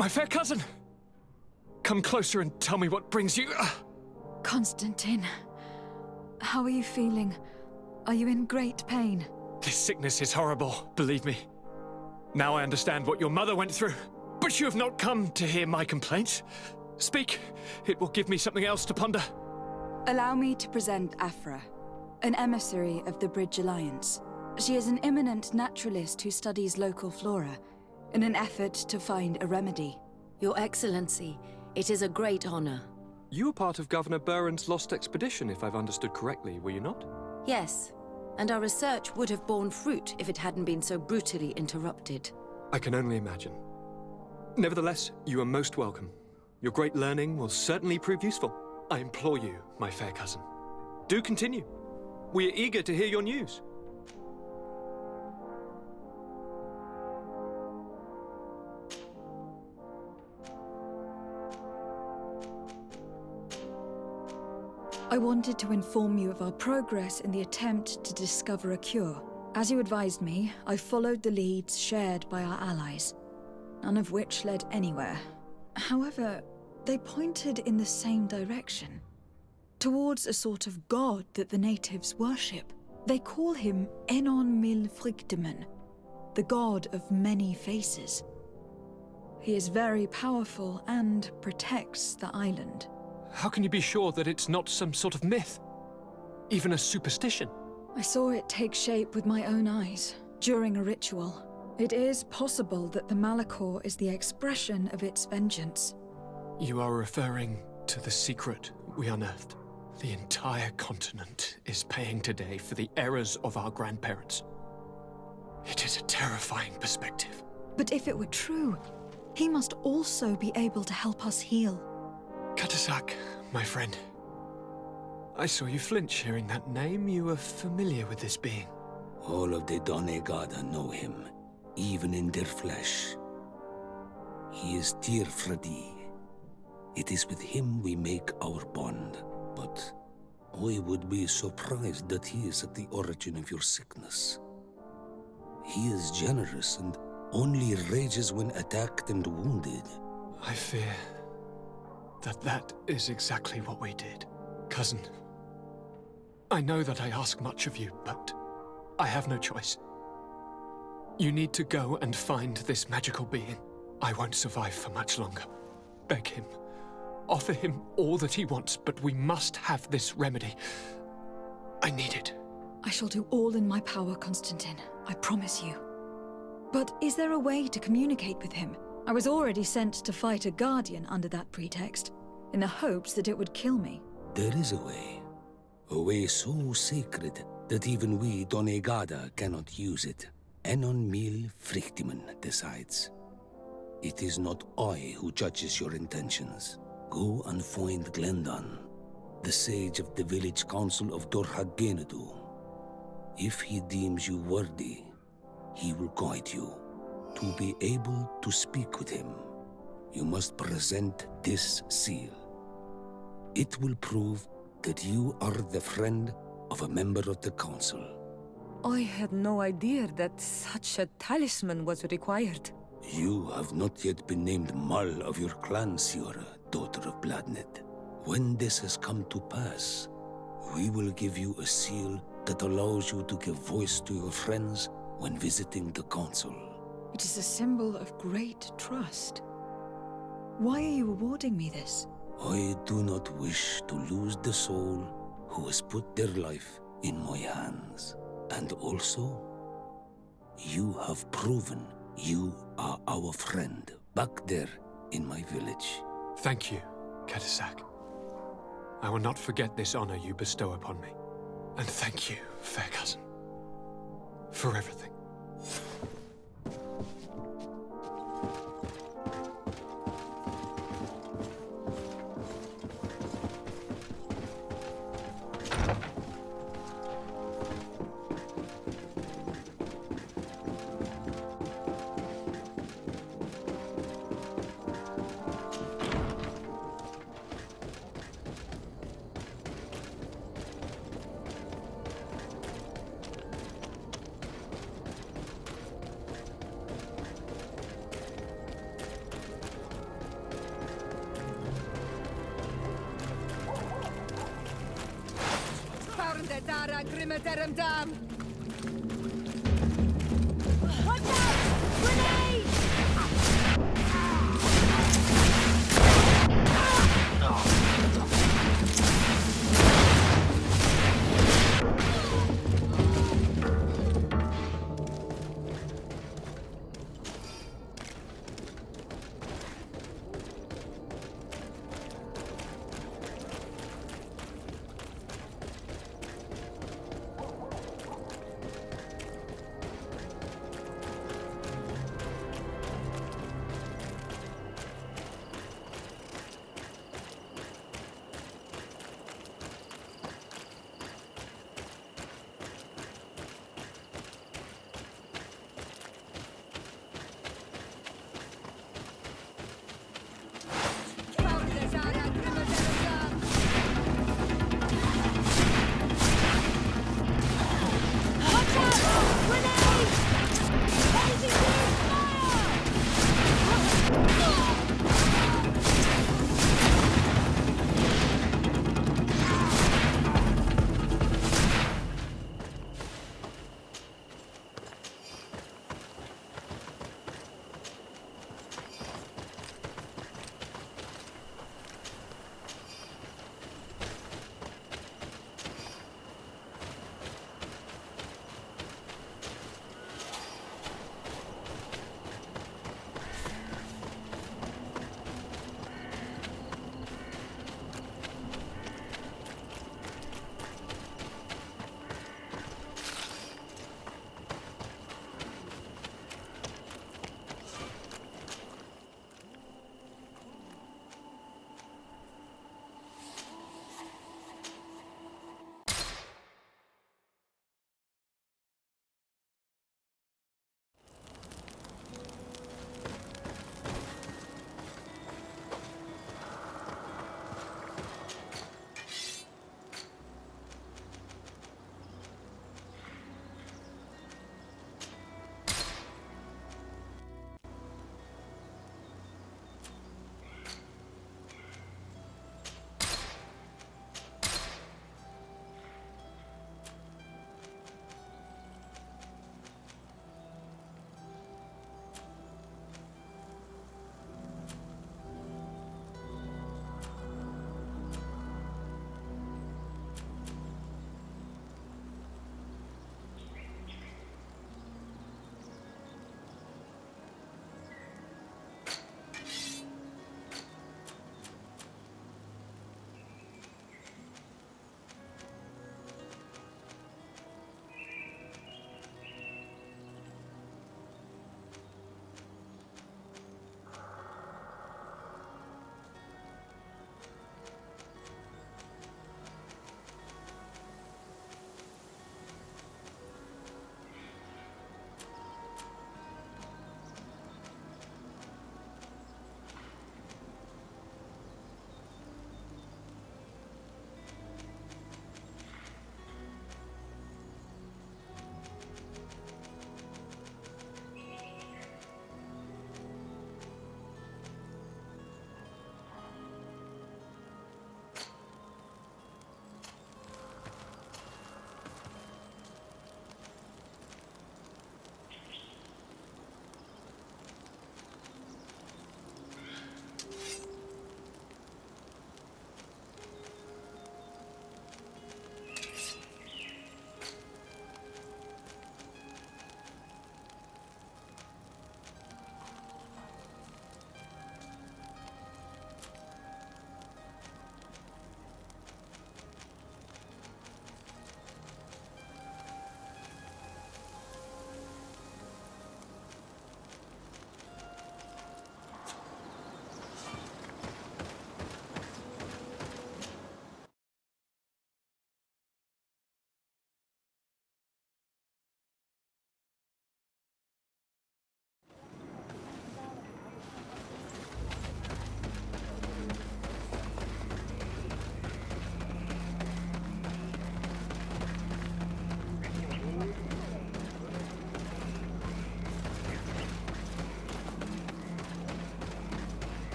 My fair cousin! Come closer and tell me what brings you... Constantine, how are you feeling? Are you in great pain? This sickness is horrible, believe me. Now I understand what your mother went through. But you have not come to hear my complaints. Speak. It will give me something else to ponder. Allow me to present Afra, an emissary of the Bridge Alliance. She is an eminent naturalist who studies local flora in an effort to find a remedy. Your Excellency, it is a great honor. You were part of Governor Buren's lost expedition, if I've understood correctly, were you not? Yes, and our research would have borne fruit if it hadn't been so brutally interrupted. I can only imagine. Nevertheless, you are most welcome. Your great learning will certainly prove useful. I implore you, my fair cousin. Do continue. We are eager to hear your news. I wanted to inform you of our progress in the attempt to discover a cure. As you advised me, I followed the leads shared by our allies, none of which led anywhere. However, they pointed in the same direction, towards a sort of god that the natives worship. They call him Enon Mil Frictimen, the god of many faces. He is very powerful and protects the island. How can you be sure that it's not some sort of myth? Even a superstition? I saw it take shape with my own eyes, during a ritual. It is possible that the Malachor is the expression of its vengeance. You are referring to the secret we unearthed. The entire continent is paying today for the errors of our grandparents. It is a terrifying perspective. But if it were true, he must also be able to help us heal. Katasak, my friend. I saw you flinch hearing that name. You were familiar with this being. All of the Donegada know him, even in their flesh. He is Tirfradi. It is with him we make our bond, but I would be surprised that he is at the origin of your sickness. He is generous and only rages when attacked and wounded. I fear that is exactly what we did. Cousin, I know that I ask much of you, but I have no choice. You need to go and find this magical being. I won't survive for much longer. Beg him. Offer him all that he wants, but we must have this remedy. I need it. I shall do all in my power, Constantine. I promise you. But is there a way to communicate with him? I was already sent to fight a guardian under that pretext, in the hopes that it would kill me. There is a way so sacred that even we Donegada cannot use it. Enon Mil Frictimen decides. It is not I who judges your intentions. Go and find Glendan, the sage of the village council of Dorhagenedu. If he deems you worthy, he will guide you. To be able to speak with him, you must present this seal. It will prove that you are the friend of a member of the council. I had no idea that such a talisman was required. You have not yet been named Mal of your clan, Siora, daughter of Bladnet. When this has come to pass, we will give you a seal that allows you to give voice to your friends when visiting the council. It is a symbol of great trust. Why are you awarding me this? I do not wish to lose the soul who has put their life in my hands. And also, you have proven you are our friend back there in my village. Thank you, Katasak. I will not forget this honor you bestow upon me. And thank you, fair cousin, for everything. Watch out! Grenade!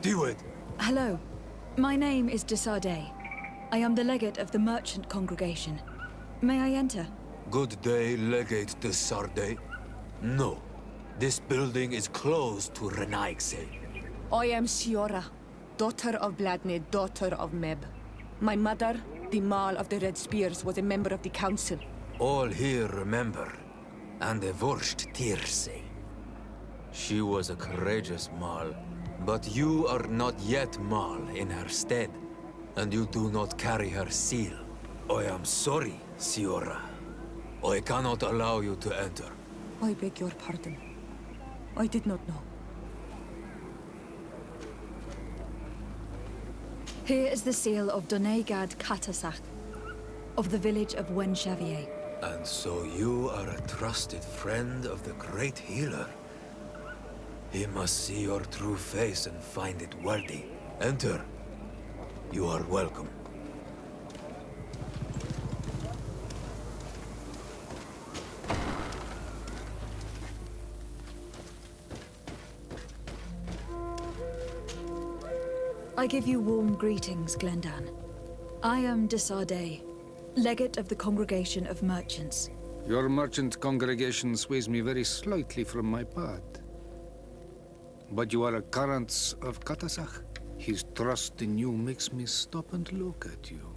Do it! Hello. My name is Desardet. I am the legate of the merchant congregation. May I enter? Good day, Legate de Sardet. No. This building is closed to Renaigse. I am Siora, daughter of Bladne, daughter of Meb. My mother, the Mal of the Red Spears, was a member of the council. All here remember, and the Wurst Tirse. She was a courageous Mal, but you are not yet Mal in her stead, and you do not carry her seal. I am sorry, Siora. I cannot allow you to enter. I beg your pardon. I did not know. Here is the seal of Donegad Katasach, of the village of Wenchavier. And so you are a trusted friend of the great healer. He must see your true face and find it worthy. Enter. You are welcome. I give you warm greetings, Glendan. I am Desardet, legate of the Congregation of Merchants. Your merchant congregation sways me very slightly from my path. But you are a current of Katasach. His trust in you makes me stop and look at you.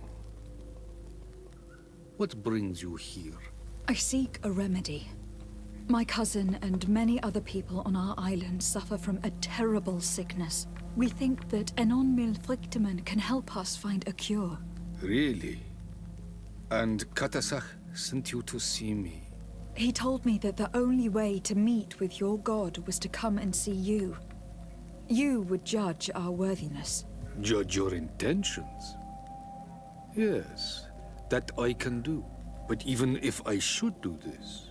What brings you here? I seek a remedy. My cousin and many other people on our island suffer from a terrible sickness. We think that Enon Mil Frichtemann can help us find a cure. Really? And Katasach sent you to see me? He told me that the only way to meet with your god was to come and see you. You would judge our worthiness. Judge your intentions? Yes, that I can do. But even if I should do this,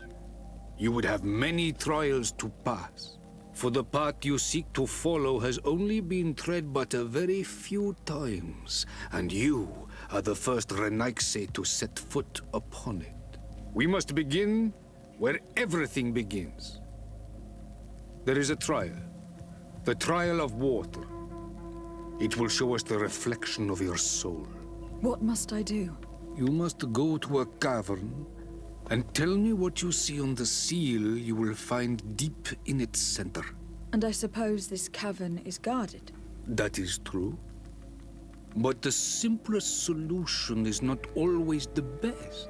you would have many trials to pass. For the path you seek to follow has only been tread but a very few times, and you are the first Renaigse to set foot upon it. We must begin where everything begins. There is a trial. The trial of water. It will show us the reflection of your soul. What must I do? You must go to a cavern and tell me what you see on the seal you will find deep in its center. And I suppose this cavern is guarded. That is true. But the simplest solution is not always the best.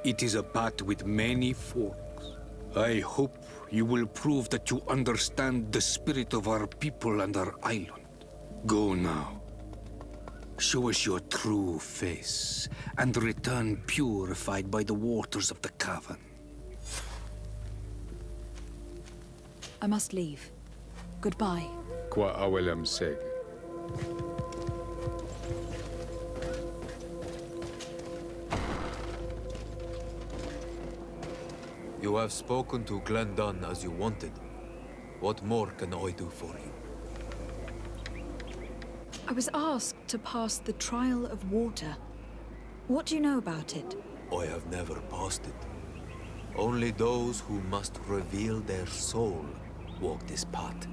It is a path with many forks. I hope you will prove that you understand the spirit of our people and our island. Go now. Show us your true face, and return purified by the waters of the cavern. I must leave. Goodbye. Qua awelem seg. You have spoken to Glendan as you wanted. What more can I do for you? I was asked to pass the trial of water. What do you know about it? I have never passed it. Only those who must reveal their soul walk this path.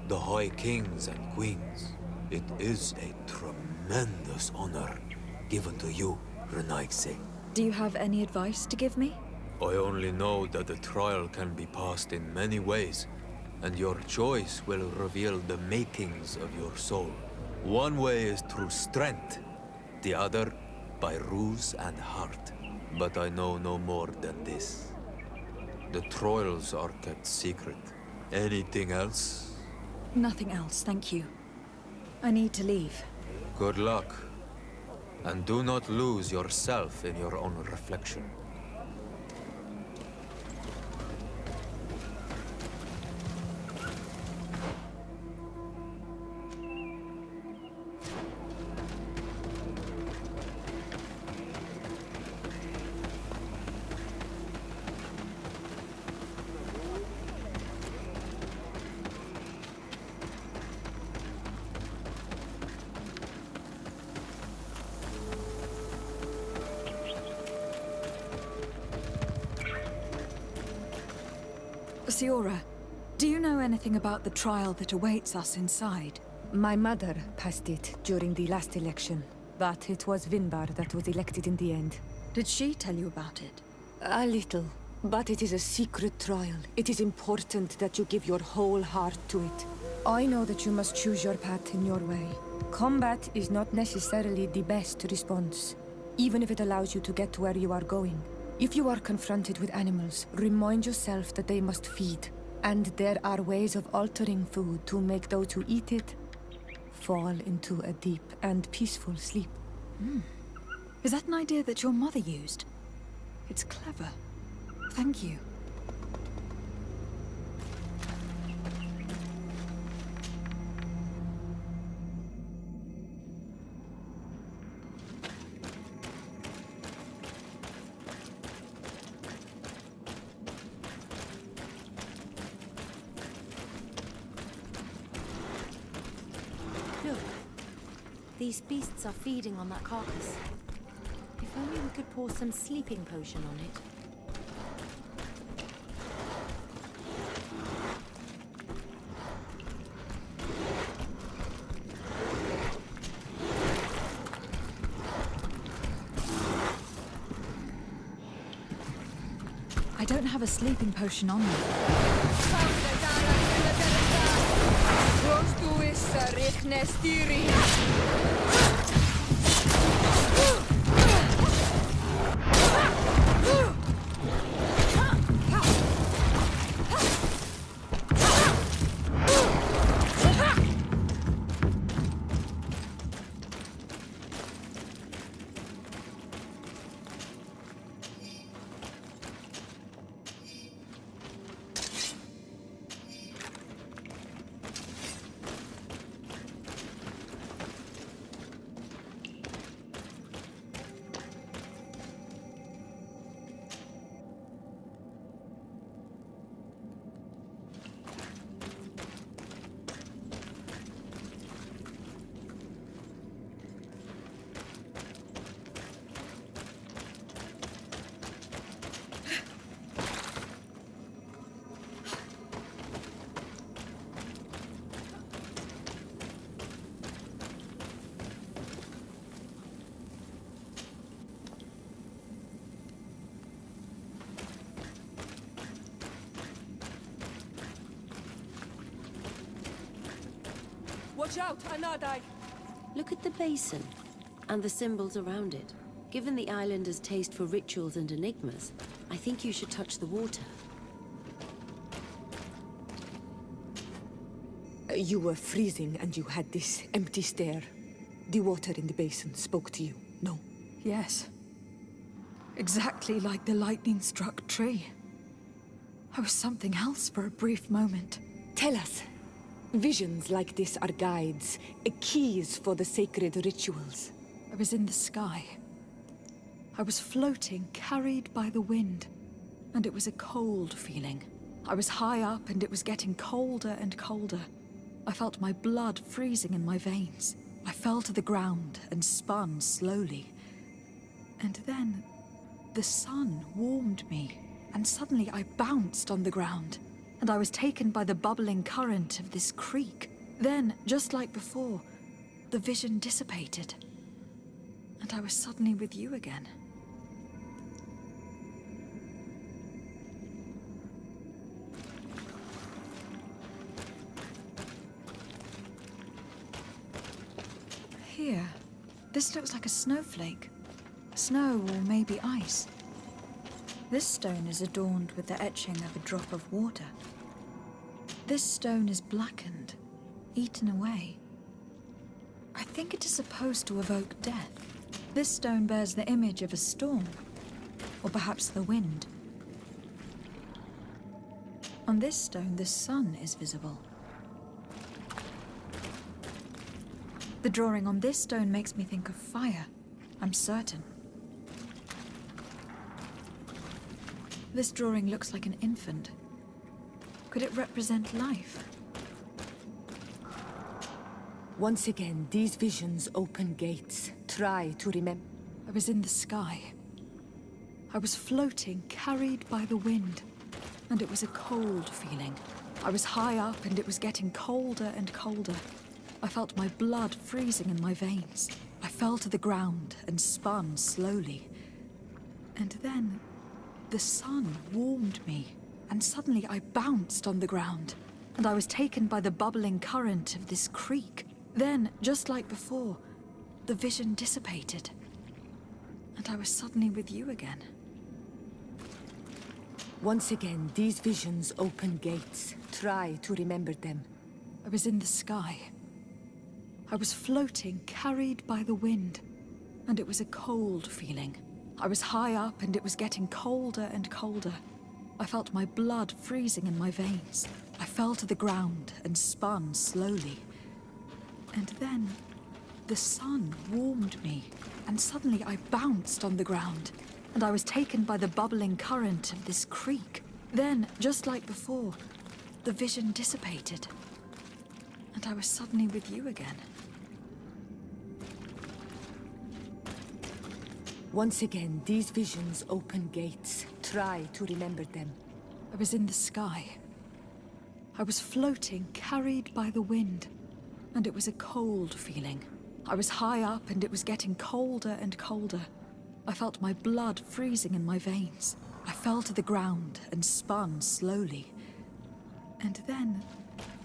The High Kings and Queens. It is a tremendous honor given to you, Renaigse. Do you have any advice to give me? I only know that the trial can be passed in many ways, and your choice will reveal the makings of your soul. One way is through strength, the other by ruse and heart. But I know no more than this. The trials are kept secret. Anything else? Nothing else, thank you. I need to leave. Good luck. And do not lose yourself in your own reflection. Siora, do you know anything about the trial that awaits us inside? My mother passed it during the last election, but it was Vinbar that was elected in the end. Did she tell you about it? A little, but it is a secret trial. It is important that you give your whole heart to it. I know that you must choose your path in your way. Combat is not necessarily the best response, even if it allows you to get to where you are going. If you are confronted with animals, remind yourself that they must feed, and there are ways of altering food to make those who eat it fall into a deep and peaceful sleep. Is that an idea that your mother used? It's clever. Thank you. Look. These beasts are feeding on that carcass. If only we could pour some sleeping potion on it. I don't have a sleeping potion on me. Watch out, Anadai! Look at the basin, and the symbols around it. Given the islanders' taste for rituals and enigmas, I think you should touch the water. You were freezing and you had this empty stare. The water in the basin spoke to you, no? Yes. Exactly like the lightning-struck tree. I was something else for a brief moment. Tell us. Visions like this are guides, keys for the sacred rituals. I was in the sky. I was floating, carried by the wind. And it was a cold feeling. I was high up and it was getting colder and colder. I felt my blood freezing in my veins. I fell to the ground and spun slowly. And then the sun warmed me, and suddenly I bounced on the ground. And I was taken by the bubbling current of this creek. Then, just like before, the vision dissipated. And I was suddenly with you again. Here, this looks like a snowflake. Snow or maybe ice. This stone is adorned with the etching of a drop of water. This stone is blackened, eaten away. I think it is supposed to evoke death. This stone bears the image of a storm, or perhaps the wind. On this stone, the sun is visible. The drawing on this stone makes me think of fire, I'm certain. This drawing looks like an infant. Could it represent life? Once again, these visions open gates. Try to remember. I was in the sky. I was floating, carried by the wind. And it was a cold feeling. I was high up and it was getting colder and colder. I felt my blood freezing in my veins. I fell to the ground and spun slowly. And then the sun warmed me, and suddenly I bounced on the ground, and I was taken by the bubbling current of this creek. Then, just like before, the vision dissipated, and I was suddenly with you again. Once again, these visions open gates. Try to remember them. I was in the sky. I was floating, carried by the wind, and it was a cold feeling. I was high up, and it was getting colder and colder. I felt my blood freezing in my veins. I fell to the ground and spun slowly. And then the sun warmed me, and suddenly I bounced on the ground, and I was taken by the bubbling current of this creek. Then, just like before, the vision dissipated, and I was suddenly with you again. Once again, these visions open gates. Try to remember them. I was in the sky. I was floating, carried by the wind, and it was a cold feeling. I was high up, and it was getting colder and colder. I felt my blood freezing in my veins. I fell to the ground and spun slowly. And then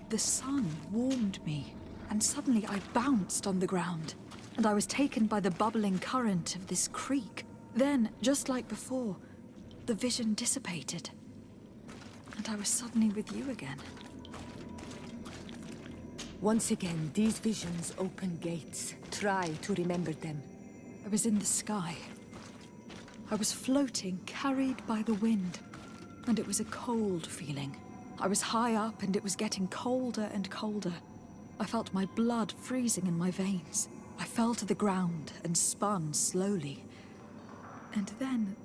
the sun warmed me, and suddenly I bounced on the ground, and I was taken by the bubbling current of this creek. Then, just like before, the vision dissipated, and I was suddenly with you again. Once again, these visions open gates. Try to remember them. I was in the sky. I was floating, carried by the wind, and it was a cold feeling. I was high up, and it was getting colder and colder. I felt my blood freezing in my veins. I fell to the ground and spun slowly. And then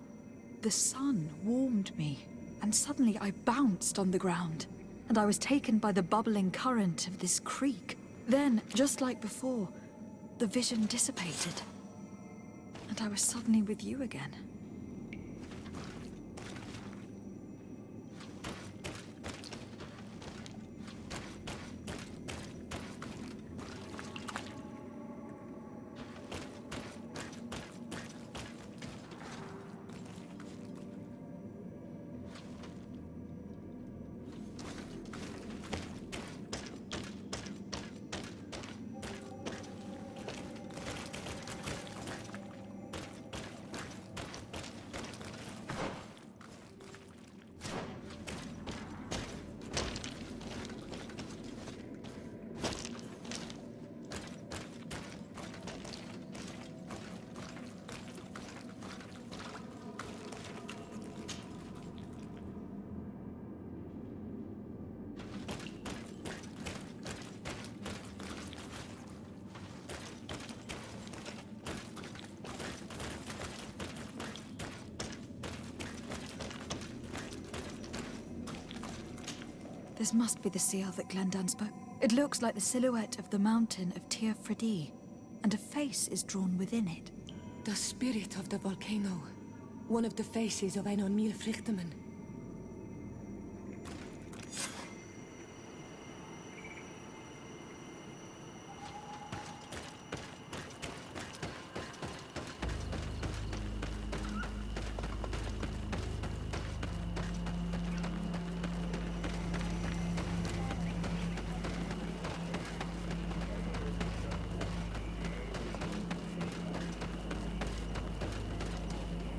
the sun warmed me, and suddenly I bounced on the ground, and I was taken by the bubbling current of this creek. Then, just like before, the vision dissipated, and I was suddenly with you again. This must be the seal that Glendan spoke. It looks like the silhouette of the mountain of Tir Fredi, and a face is drawn within it. The spirit of the volcano. One of the faces of Einon Mil Frichtemann.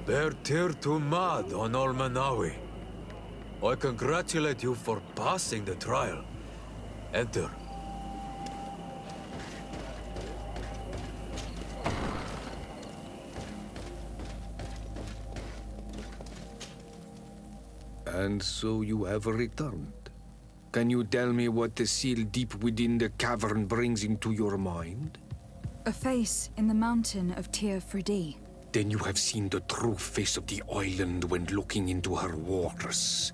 Bear tir to mad on Olmanawi. I congratulate you for passing the trial. Enter. And so you have returned. Can you tell me what the seal deep within the cavern brings into your mind? A face in the mountain of Tir Fredi. Then you have seen the true face of the island when looking into her waters.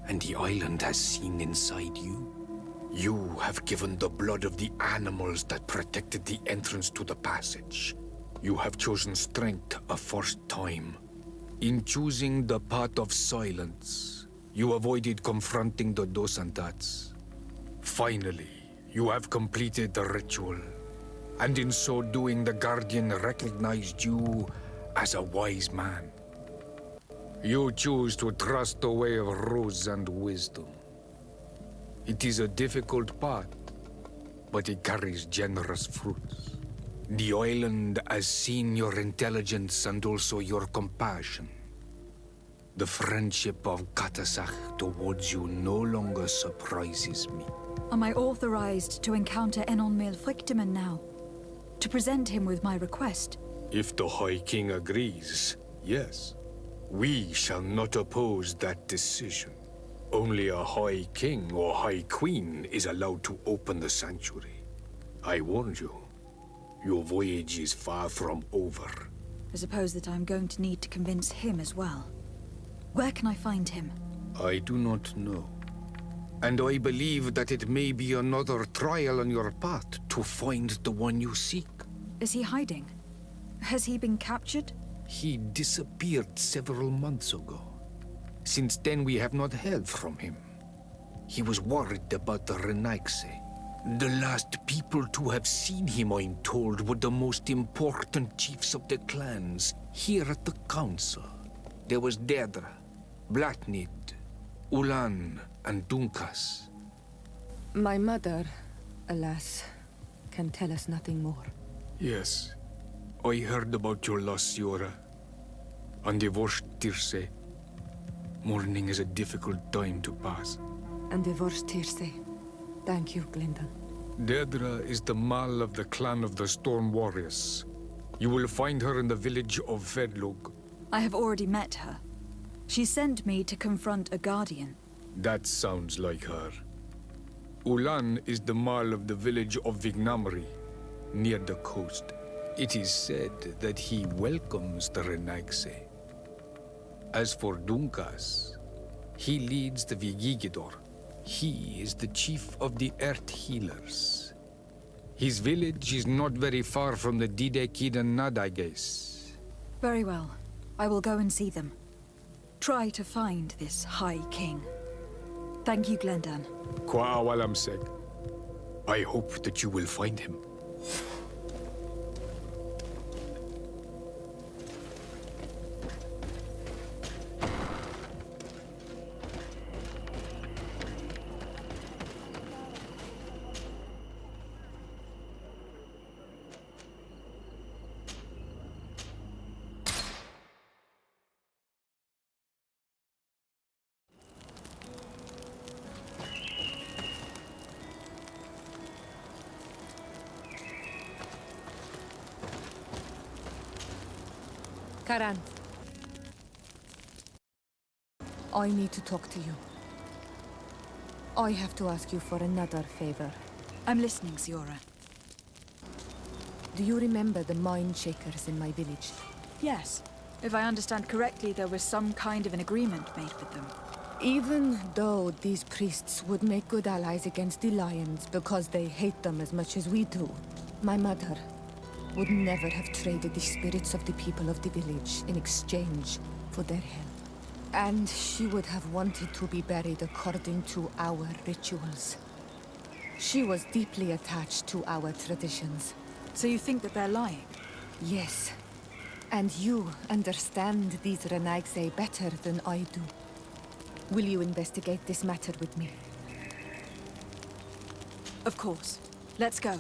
And the island has seen inside you. You have given the blood of the animals that protected the entrance to the passage. You have chosen strength a first time. In choosing the path of silence, you avoided confronting the Dosantats. Finally, You have completed the ritual, and in so doing the Guardian recognized you as a wise man. You choose to trust the way of rules and wisdom. It is a difficult path, but it carries generous fruits. The island has seen your intelligence and also your compassion. The friendship of Katasach towards you no longer surprises me. Am I authorized to encounter Enon Milfrictiman now? To present him with my request? If the High King agrees, yes. We shall not oppose that decision. Only a High King or High Queen is allowed to open the sanctuary. I warned you. Your voyage is far from over. I suppose that I'm going to need to convince him as well. Where can I find him? I do not know. And I believe that it may be another trial on your path to find the one you seek. Is he hiding? Has he been captured? He disappeared several months ago. Since then, we have not heard from him. He was worried about the Renaigse. The last people to have seen him, I'm told, were the most important chiefs of the clans here at the council. There was Deirdre, Blatnid, Ulan, and Dunkas. My mother, alas, can tell us nothing more. Yes. I heard about your loss, Yora. And divorced Tirce. Mourning is a difficult time to pass. And divorced Tirce. Thank you, Glinda. Deirdre is the Mal of the clan of the Storm Warriors. You will find her in the village of Vedlug. I have already met her. She sent me to confront a guardian. That sounds like her. Ulan is the Mal of the village of Vignamri, near the coast. It is said that he welcomes the Renaigse. As for Dunkas, he leads the Vigigidor. He is the chief of the Earth Healers. His village is not very far from the Didekidan Nadages. Very well. I will go and see them. Try to find this High King. Thank you, Glendan. Kwa awalamseg. I hope that you will find him. Karan. I need to talk to you. I have to ask you for another favor. I'm listening, Ziora. Do you remember the mine shakers in my village? Yes. If I understand correctly, there was some kind of an agreement made with them. Even though these priests would make good allies against the Lions because they hate them as much as we do, my mother would never have traded the spirits of the people of the village in exchange for their help. And she would have wanted to be buried according to our rituals. She was deeply attached to our traditions. So you think that they're lying? Yes. And you understand these Renaigse better than I do. Will you investigate this matter with me? Of course. Let's go.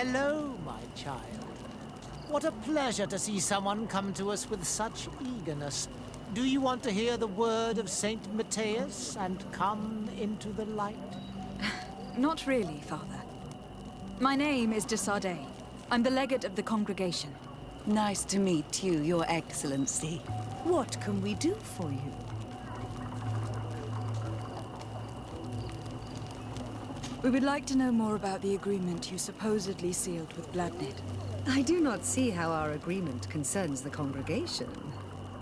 Hello, my child. What a pleasure to see someone come to us with such eagerness. Do you want to hear the word of Saint Matthias and come into the light? Not really, Father. My name is de Sardet. I'm the legate of the congregation. Nice to meet you, Your Excellency. What can we do for you? We would like to know more about the agreement you supposedly sealed with Bladnid. I do not see how our agreement concerns the congregation.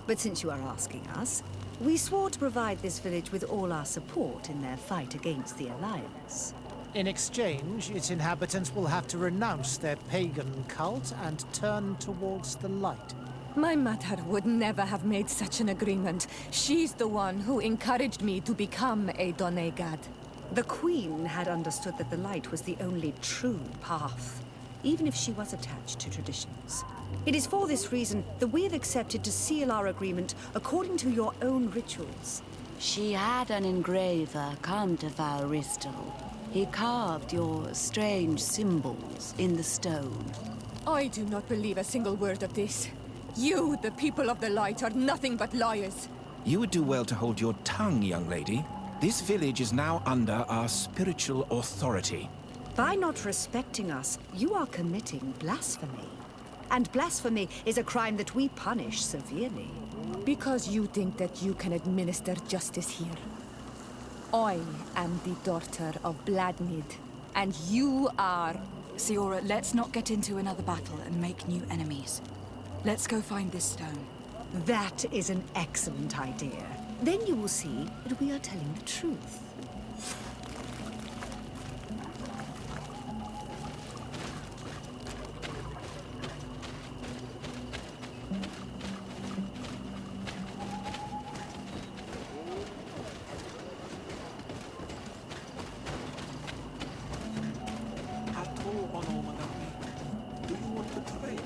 But since you are asking us, we swore to provide this village with all our support in their fight against the Alliance. In exchange, its inhabitants will have to renounce their pagan cult and turn towards the light. My mother would never have made such an agreement. She's the one who encouraged me to become a Donegad. The Queen had understood that the light was the only true path, even if she was attached to traditions. It is for this reason that we have accepted to seal our agreement according to your own rituals. She had an engraver come to Val Ristel. He carved your strange symbols in the stone. I do not believe a single word of this. You, the people of the light, are nothing but liars. You would do well to hold your tongue, young lady. This village is now under our spiritual authority. By not respecting us, you are committing blasphemy. And blasphemy is a crime that we punish severely. Because you think that you can administer justice here. I am the daughter of Bladnid, and you are... Siora, let's not get into another battle and make new enemies. Let's go find this stone. That is an excellent idea. Then you will see that we are telling the truth. Do you want to trade?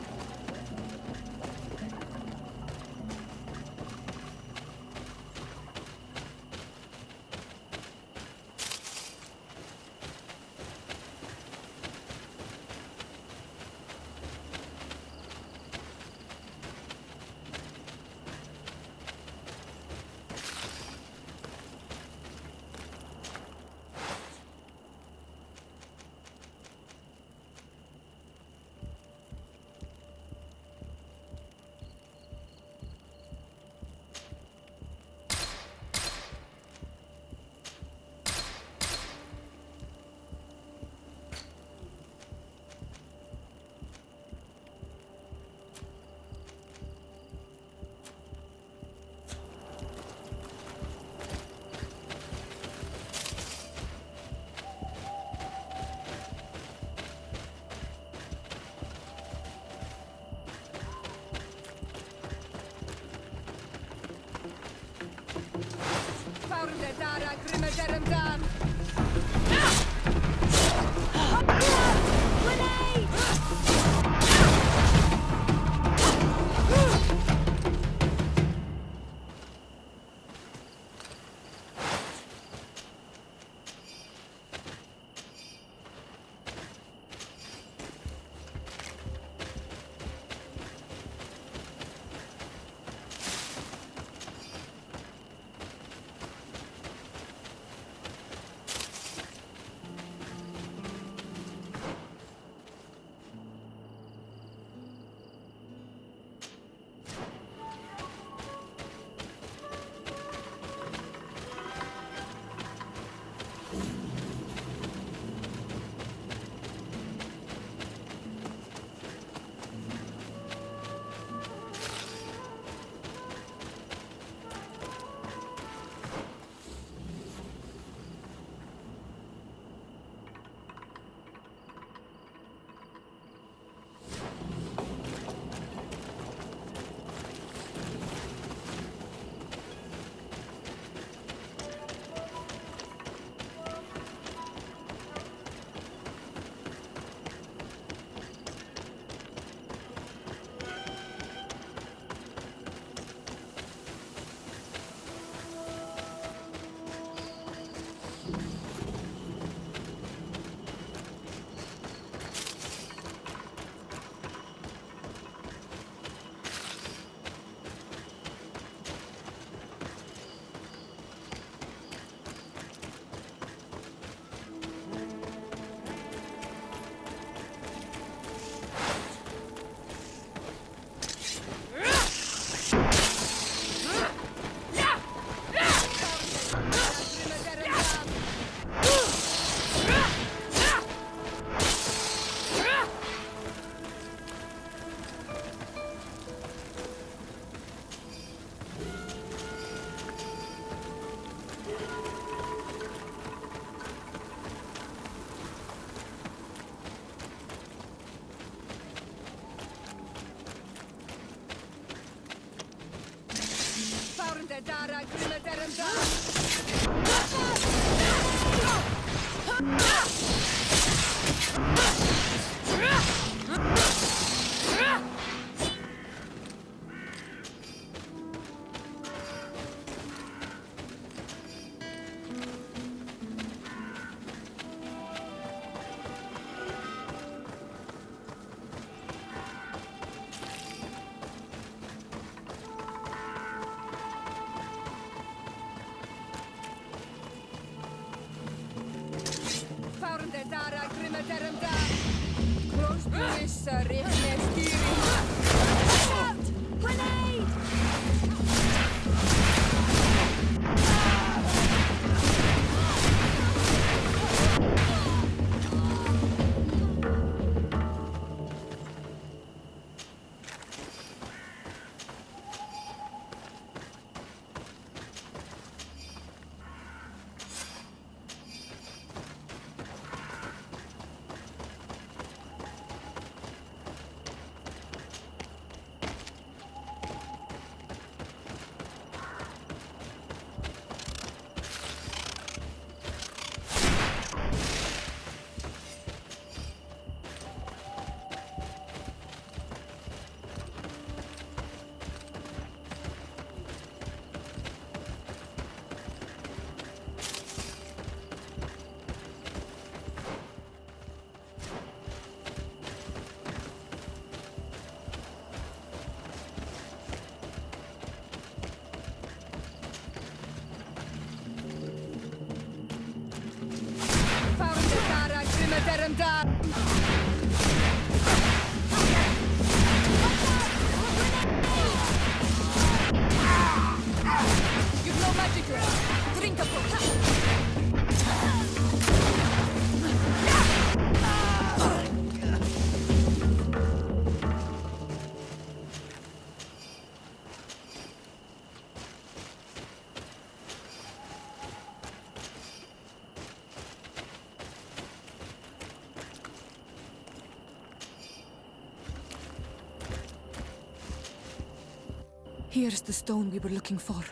Here's the stone we were looking for.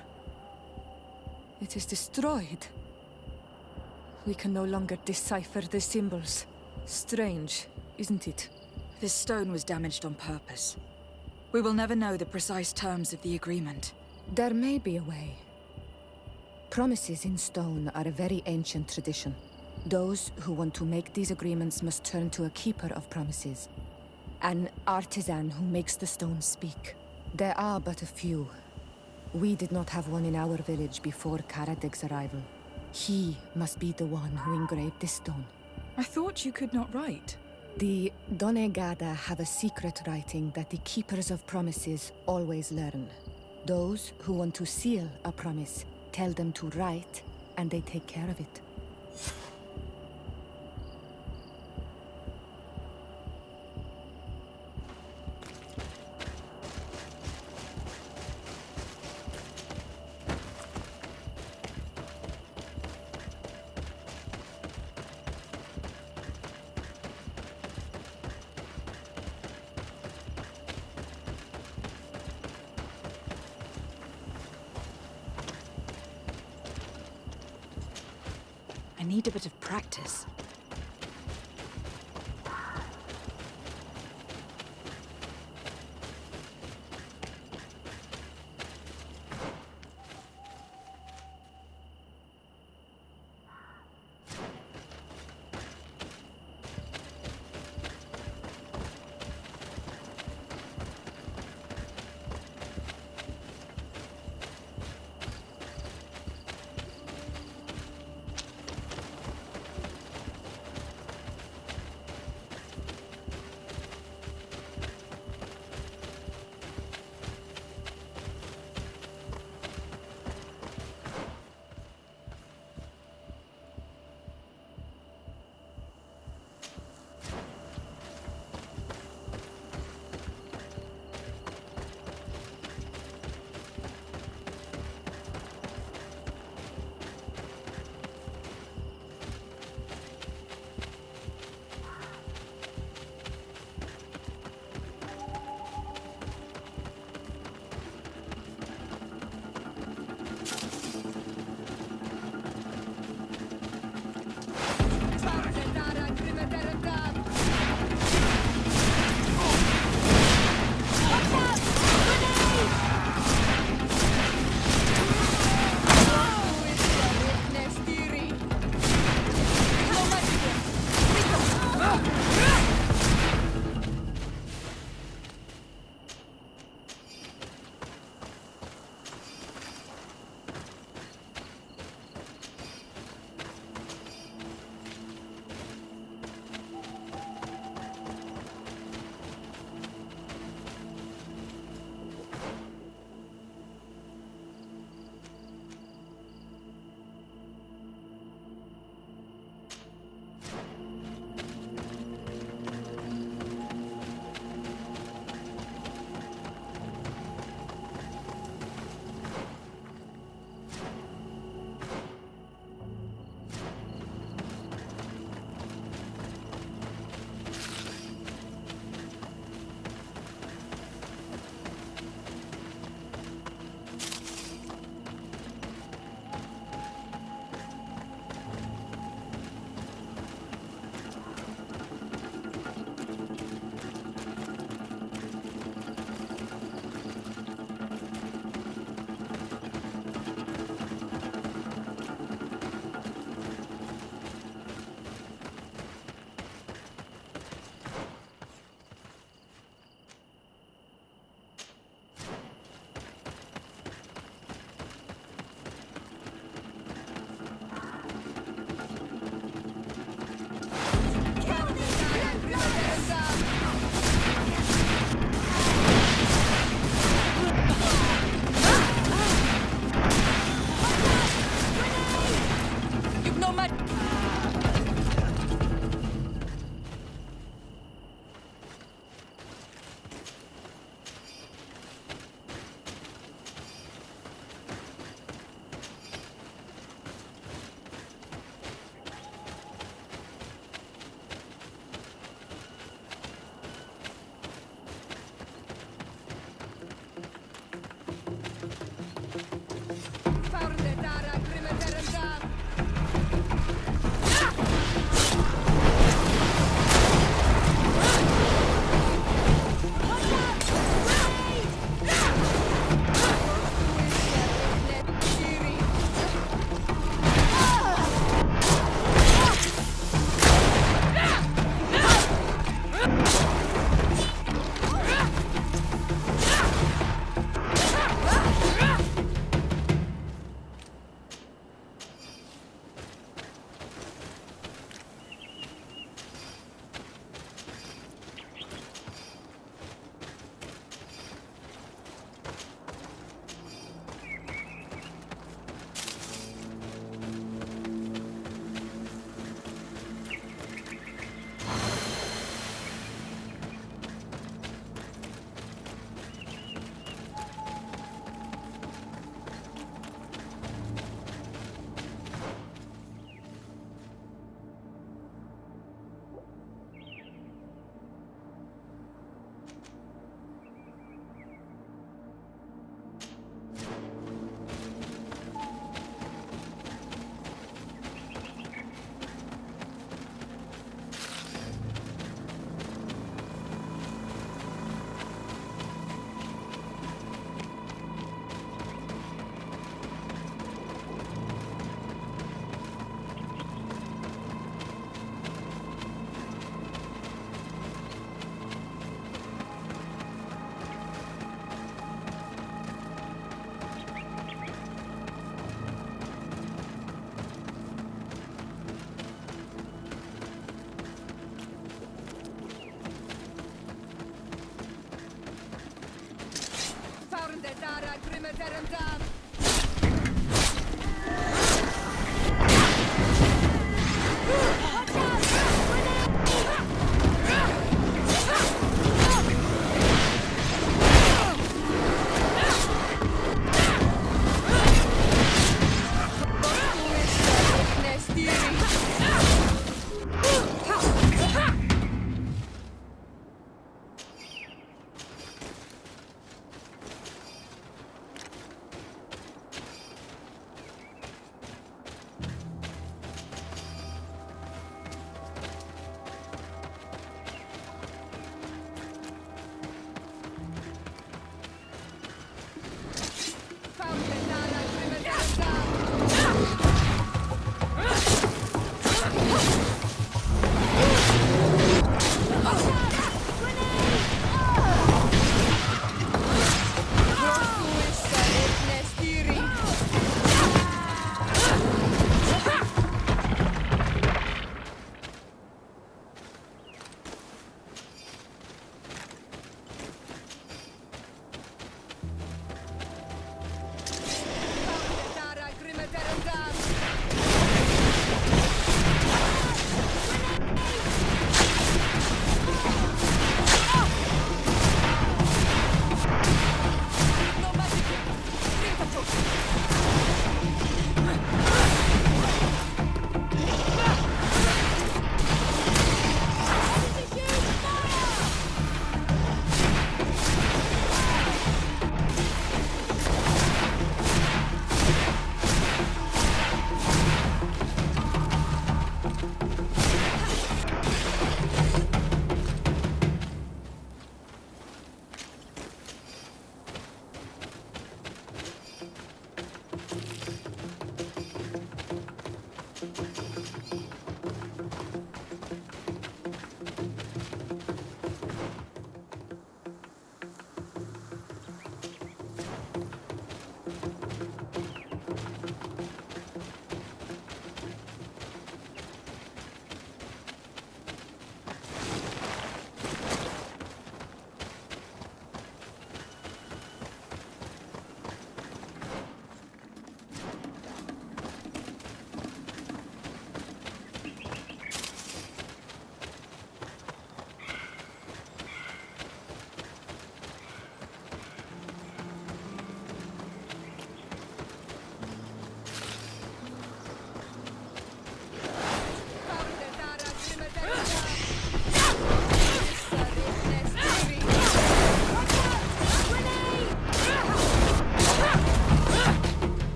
It is destroyed. We can no longer decipher the symbols. Strange, isn't it? This stone was damaged on purpose. We will never know the precise terms of the agreement. There may be a way. Promises in stone are a very ancient tradition. Those who want to make these agreements must turn to a keeper of promises. An artisan who makes the stone speak. There are but a few. We did not have one in our village before Karadeg's arrival. He must be the one who engraved this stone. I thought you could not write. The Donegada have a secret writing that the keepers of promises always learn. Those who want to seal a promise tell them to write, and they take care of it. I need a bit of practice.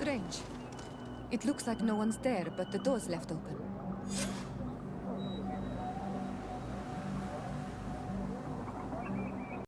Strange. It looks like no one's there, but the door's left open.